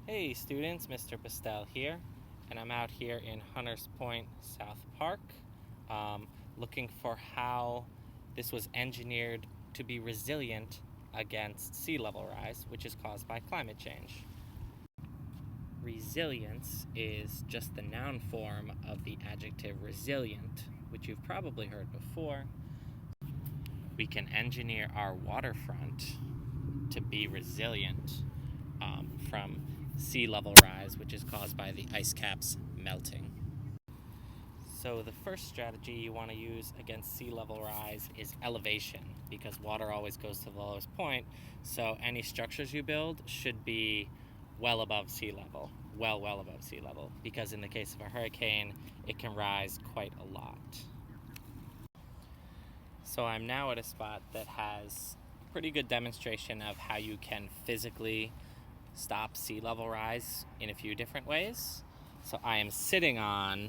Hey students, Mr. Pastel here, and I'm out here in Hunters Point South Park um, looking for how this was engineered to be resilient against sea level rise, which is caused by climate change. Resilience is just the noun form of the adjective resilient, which you've probably heard before. We can engineer our waterfront to be resilient from sea level rise, which is caused by the ice caps melting. So the first strategy you want to use against sea level rise is elevation, because water always goes to the lowest point. So any structures you build should be well above sea level, well above sea level, because in the case of a hurricane, it can rise quite a lot. So I'm now at a spot that has a pretty good demonstration of how you can physically stop sea level rise in a few different ways. So I am sitting on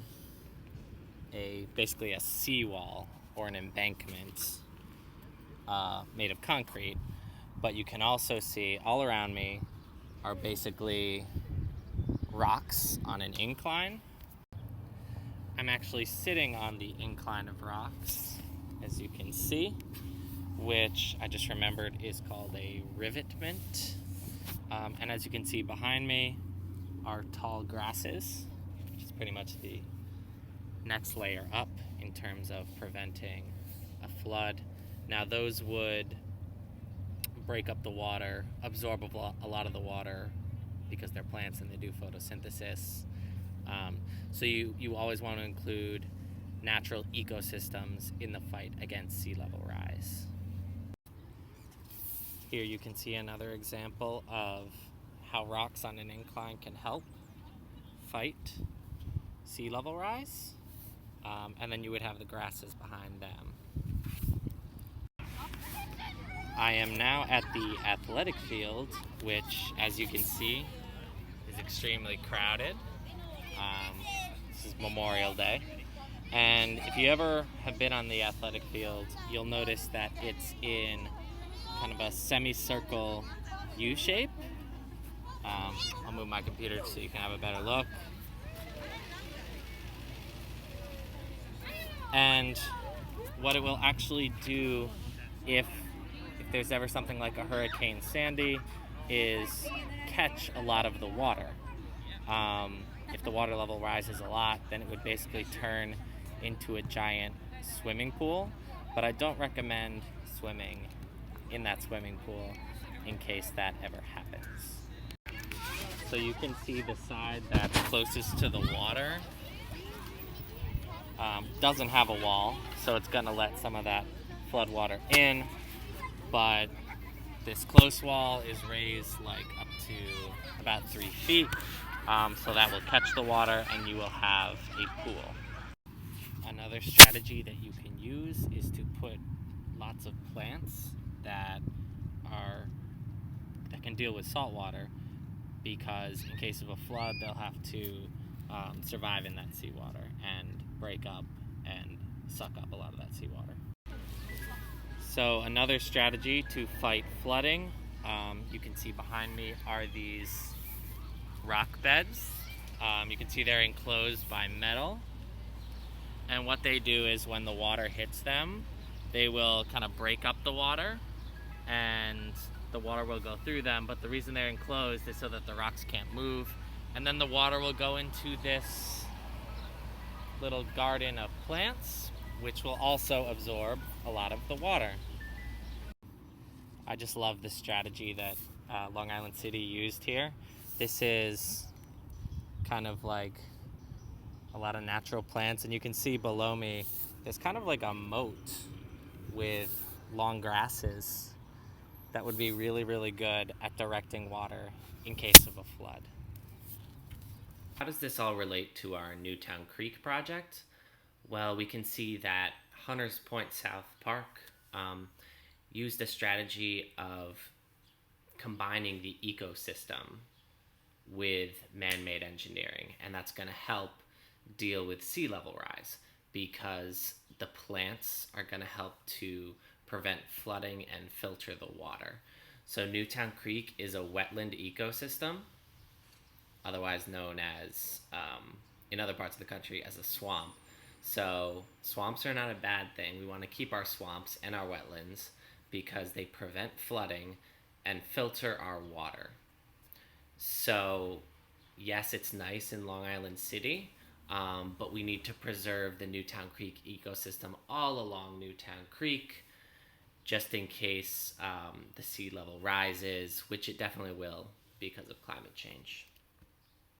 basically a seawall or an embankment made of concrete, but you can also see all around me are basically rocks on an incline. I'm actually sitting on the incline of rocks, as you can see, which I just remembered is called a rivetment. And as you can see behind me are tall grasses, which is pretty much the next layer up in terms of preventing a flood. Now those would break up the water, absorb a lot of the water because they're plants and they do photosynthesis. So you always want to include natural ecosystems in the fight against sea level rise. Here you can see another example of how rocks on an incline can help fight sea level rise. And then you would have the grasses behind them. I am now at the athletic field, which, as you can see, is extremely crowded. This is Memorial Day. And if you ever have been on the athletic field, you'll notice that it's in kind of a semicircle U shape. I'll move my computer so you can have a better look. And what it will actually do if there's ever something like a Hurricane Sandy is catch a lot of the water. If the water level rises a lot, then it would basically turn into a giant swimming pool. But I don't recommend swimming in that swimming pool in case that ever happens. So you can see the side that's closest to the water doesn't have a wall, so it's going to let some of that flood water in, but this close wall is raised like up to about 3 feet, so that will catch the water and you will have a pool. Another strategy that you can use is to put lots of plants that can deal with salt water, because in case of a flood they'll have to survive in that seawater and break up and suck up a lot of that seawater. So another strategy to fight flooding, you can see behind me, are these rock beds. You can see they're enclosed by metal, and what they do is when the water hits them, they will kind of break up the water and the water will go through them, but the reason they're enclosed is so that the rocks can't move, and then the water will go into this little garden of plants, which will also absorb a lot of the water. I just love the strategy that Long Island City used here. This is kind of like a lot of natural plants, and you can see below me there's kind of like a moat with long grasses that would be really good at directing water in case of a flood. How does this all relate to our Newtown Creek project? Well, we can see that Hunters Point South Park used a strategy of combining the ecosystem with man-made engineering, and that's going to help deal with sea level rise, because the plants are going to help to prevent flooding and filter the water. So Newtown Creek is a wetland ecosystem, otherwise known as, in other parts of the country, as a swamp. So, swamps are not a bad thing. We want to keep our swamps and our wetlands because they prevent flooding and filter our water. So, yes, it's nice in Long Island City, but we need to preserve the Newtown Creek ecosystem all along Newtown Creek just in case the sea level rises, which it definitely will because of climate change.